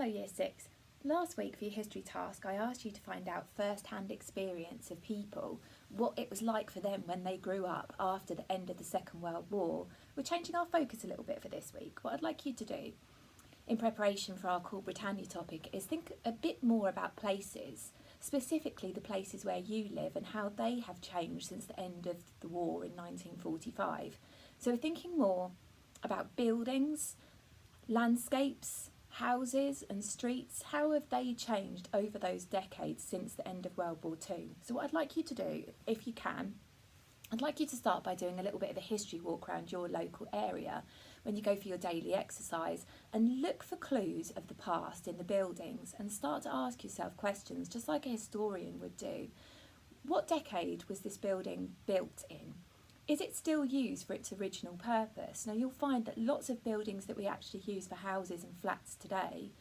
Hello Year 6. Last week for your history task I asked you to find out first-hand experience of people, what it was like for them when they grew up after the end of the Second World War. We're changing our focus a little bit for this week. What I'd like you to do in preparation for our Call Britannia topic is think a bit more about places, specifically the places where you live and how they have changed since the end of the war in 1945. So we're thinking more about buildings, landscapes, houses and streets. How have they changed over those decades since the end of World War II? So what I'd like you to do, if you can, I'd like you to start by doing a little bit of a history walk around your local area when you go for your daily exercise, and look for clues of the past in the buildings and start to ask yourself questions just like a historian would do. What decade was this building built in? Is it still used for its original purpose? Now you'll find that lots of buildings that we actually use for houses and flats today,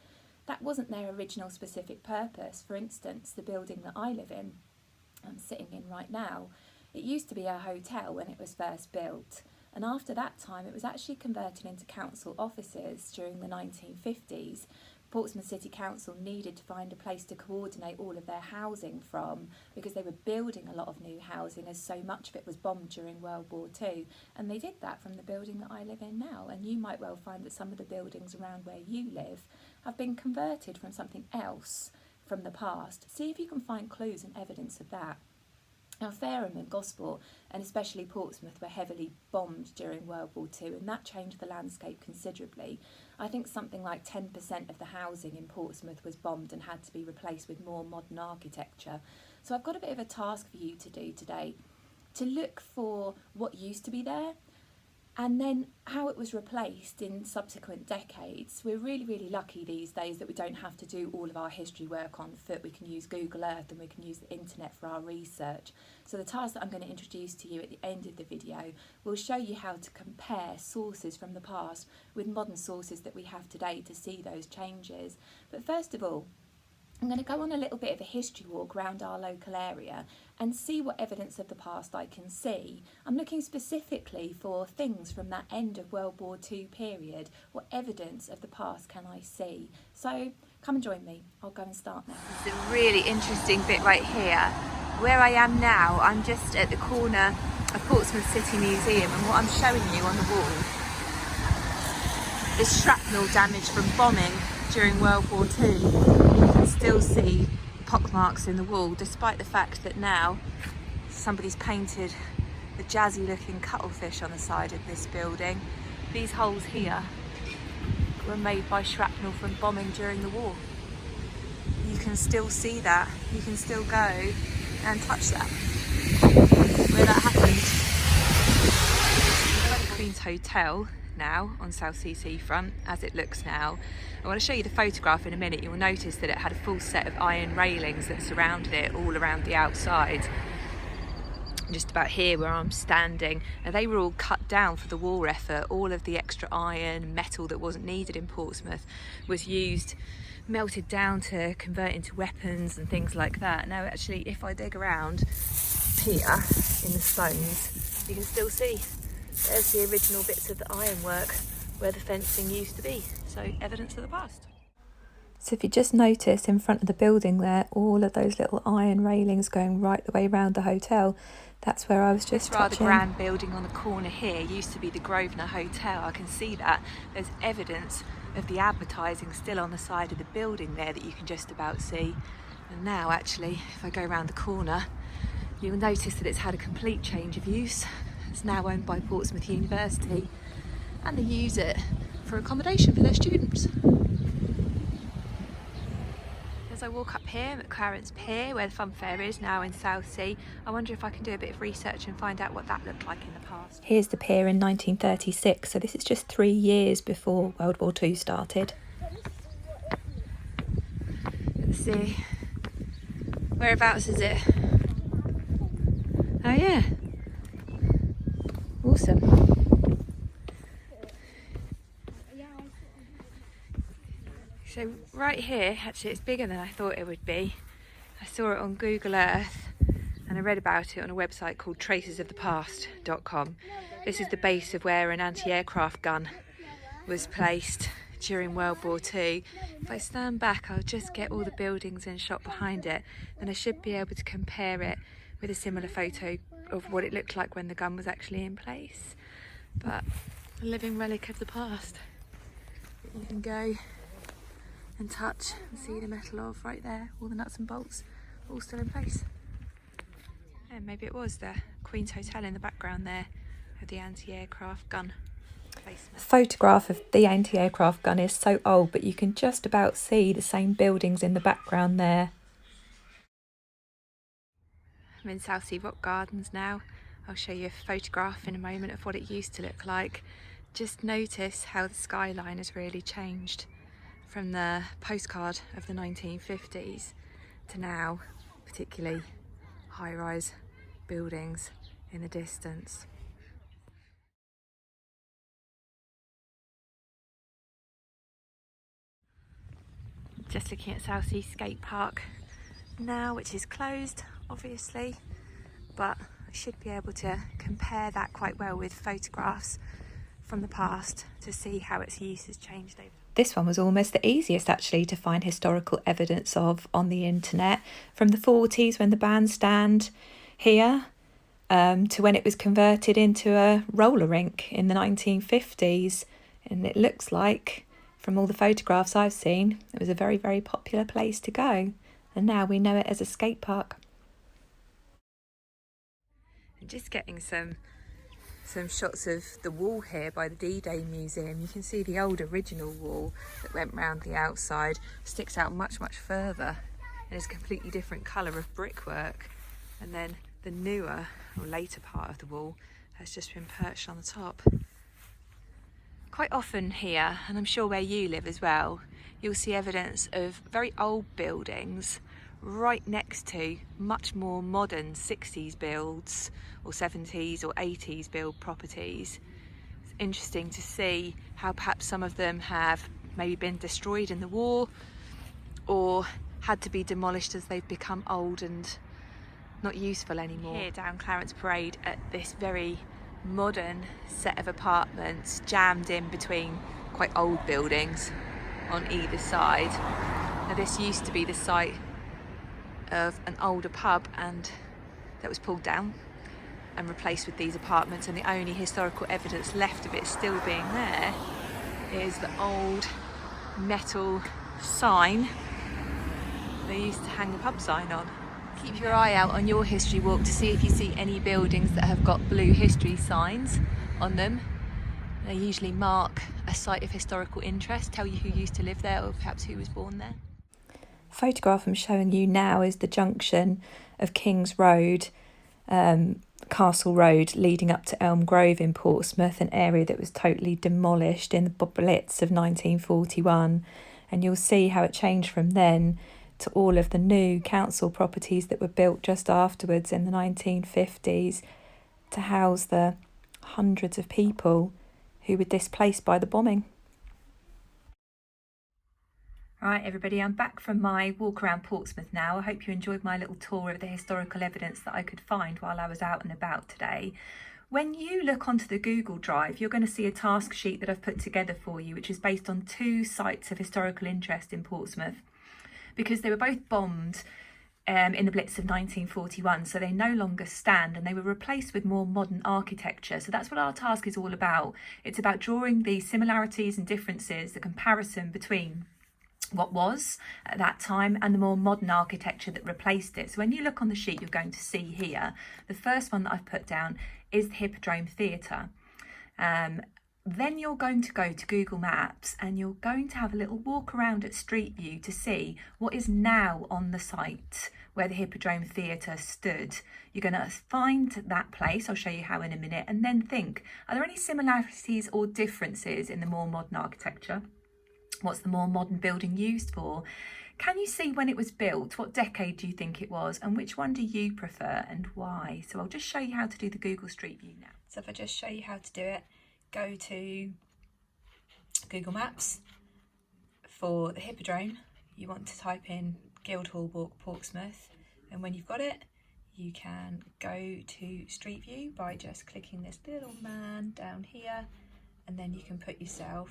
that wasn't their original specific purpose. For instance, the building that I live in, I'm sitting in right now, it used to be a hotel when it was first built, and after that time it was actually converted into council offices during the 1950s. Portsmouth City Council needed to find a place to coordinate all of their housing from because they were building a lot of new housing as so much of it was bombed during World War II, and they did that from the building that I live in now. And you might well find that some of the buildings around where you live have been converted from something else from the past. See if you can find clues and evidence of that. Now Fareham and Gosport and especially Portsmouth were heavily bombed during World War II, and that changed the landscape considerably. I think something like 10% of the housing in Portsmouth was bombed and had to be replaced with more modern architecture. So I've got a bit of a task for you to do today, to look for what used to be there and then how it was replaced in subsequent decades. We're really lucky these days that we don't have to do all of our history work on foot. We can use Google Earth and we can use the internet for our research. So the task that I'm going to introduce to you at the end of the video will show you how to compare sources from the past with modern sources that we have today to see those changes. But first of all, I'm going to go on a little bit of a history walk around our local area and see what evidence of the past I can see. I'm looking specifically for things from that end of World War II period. What evidence of the past can I see? So come and join me. I'll go and start now. This is a really interesting bit right here. Where I am now, I'm just at the corner of Portsmouth City Museum, and what I'm showing you on the wall is shrapnel damage from bombing during World War II. You can still see pockmarks in the wall, despite the fact that now somebody's painted the jazzy looking cuttlefish on the side of this building. These holes here were made by shrapnel from bombing during the war. You can still see that. You can still go and touch that where that happened. Queen's Hotel now on South Sea seafront as it looks now. I want to show you the photograph in a minute. You'll notice that it had a full set of iron railings that surrounded it all around the outside. Just about here where I'm standing, and they were all cut down for the war effort. All of the extra iron, metal that wasn't needed in Portsmouth was used, melted down to convert into weapons and things like that. Now actually, if I dig around here in the stones, you can still see there's the original bits of the ironwork where the fencing used to be. So evidence of the past. So if you just notice in front of the building there, all of those little iron railings going right the way around the hotel, that's where I was just touching. This rather grand building on the corner here used to be the Grosvenor Hotel. I can see that. There's evidence of the advertising still on the side of the building there that you can just about see. And now actually, if I go around the corner, you'll notice that it's had a complete change of use. It's now owned by Portsmouth University, and they use it for accommodation for their students. As I walk up here, I'm at Clarence Pier, where the fun fair is now in Southsea. I wonder if I can do a bit of research and find out what that looked like in the past. Here's the pier in 1936, so this is just 3 years before World War II started. Let's see, whereabouts is it? Oh yeah, awesome. So right here, actually it's bigger than I thought it would be. I saw it on Google Earth and I read about it on a website called tracesofthepast.com. This is the base of where an anti-aircraft gun was placed during World War II. If I stand back, I'll just get all the buildings in shot behind it, and I should be able to compare it with a similar photo of what it looked like when the gun was actually in place. But a living relic of the past. You can go and touch and see the metal of right there, all the nuts and bolts, all still in place. And maybe it was the Queen's Hotel in the background there of the anti-aircraft gun placement. The photograph of the anti-aircraft gun is so old, but you can just about see the same buildings in the background there. I'm in Southsea Rock Gardens now. I'll show you a photograph in a moment of what it used to look like. Just notice how the skyline has really changed from the postcard of the 1950s to now, particularly high-rise buildings in the distance. Just looking at Southsea Skate Park now, which is closed obviously, but I should be able to compare that quite well with photographs from the past to see how its use has changed over. This one was almost the easiest actually to find historical evidence of on the internet, from the 40s when the bandstand here to when it was converted into a roller rink in the 1950s. And it looks like, from all the photographs I've seen, it was a very, very popular place to go. And now we know it as a skate park. And just getting some shots of the wall here by the D-Day Museum. You can see the old original wall that went round the outside sticks out much, much further, and is a completely different colour of brickwork. And then the newer or later part of the wall has just been perched on the top. Quite often here, and I'm sure where you live as well, you'll see evidence of very old buildings right next to much more modern 60s builds or 70s or 80s build properties. It's interesting to see how perhaps some of them have maybe been destroyed in the war or had to be demolished as they've become old and not useful anymore. Here down Clarence Parade at this very modern set of apartments jammed in between quite old buildings on either side. Now this used to be the site of an older pub and that was pulled down and replaced with these apartments, and the only historical evidence left of it still being there is the old metal sign they used to hang the pub sign on. Keep your eye out on your history walk to see if you see any buildings that have got blue history signs on them. They usually mark a site of historical interest, tell you who used to live there or perhaps who was born there. Photograph I'm showing you now is the junction of King's Road, Castle Road, leading up to Elm Grove in Portsmouth, an area that was totally demolished in the Blitz of 1941. And you'll see how it changed from then to all of the new council properties that were built just afterwards in the 1950s to house the hundreds of people who were displaced by the bombing. Right everybody, I'm back from my walk around Portsmouth now. I hope you enjoyed my little tour of the historical evidence that I could find while I was out and about today. When you look onto the Google Drive, you're going to see a task sheet that I've put together for you, which is based on 2 sites of historical interest in Portsmouth, because they were both bombed in the Blitz of 1941, so they no longer stand and they were replaced with more modern architecture. So that's what our task is all about. It's about drawing the similarities and differences, the comparison between what was at that time and the more modern architecture that replaced it. So when you look on the sheet, you're going to see here, the first one that I've put down is the Hippodrome Theatre. Then you're going to go to Google Maps and you're going to have a little walk around at Street View to see what is now on the site where the Hippodrome Theatre stood. You're going to find that place, I'll show you how in a minute, and then think, are there any similarities or differences in the more modern architecture? What's the more modern building used for? Can you see when it was built? What decade do you think it was? And which one do you prefer and why? So I'll just show you how to do the Google Street View now. So if I just show you how to do it, go to Google Maps. For the Hippodrome, you want to type in Guildhall Walk, Portsmouth. And when you've got it, you can go to Street View by just clicking this little man down here. And then you can put yourself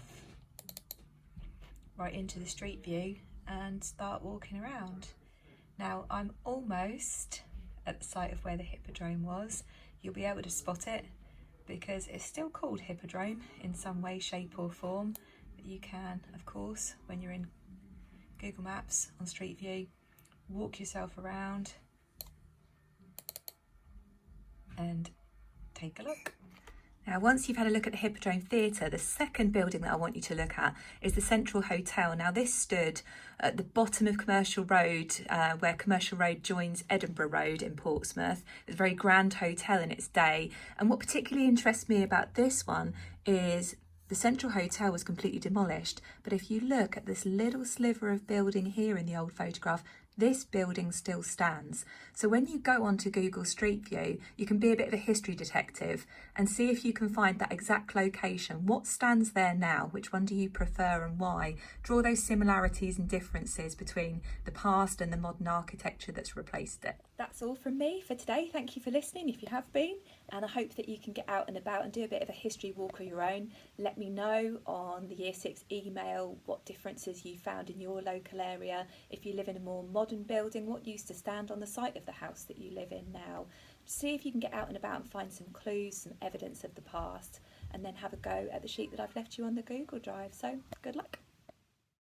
right into the street view and start walking around. Now I'm almost at the site of where the hippodrome was. You'll be able to spot it because it's still called hippodrome in some way, shape or form. But you can, of course, when you're in Google Maps on Street View, walk yourself around and take a look. Now, once you've had a look at the Hippodrome Theatre, the second building that I want you to look at is the Central Hotel. Now, this stood at the bottom of Commercial Road, where Commercial Road joins Edinburgh Road in Portsmouth. It's a very grand hotel in its day. And what particularly interests me about this one is the Central Hotel was completely demolished. But if you look at this little sliver of building here in the old photograph, this building still stands. So when you go onto Google Street View, you can be a bit of a history detective and see if you can find that exact location. What stands there now? Which one do you prefer and why? Draw those similarities and differences between the past and the modern architecture that's replaced it. That's all from me for today. Thank you for listening if you have been, and I hope that you can get out and about and do a bit of a history walk of your own. Let me know on the Year 6 email what differences you found in your local area. If you live in a more modern building, what used to stand on the site of the house that you live in now. See if you can get out and about and find some clues, some evidence of the past, and then have a go at the sheet that I've left you on the Google Drive. So good luck.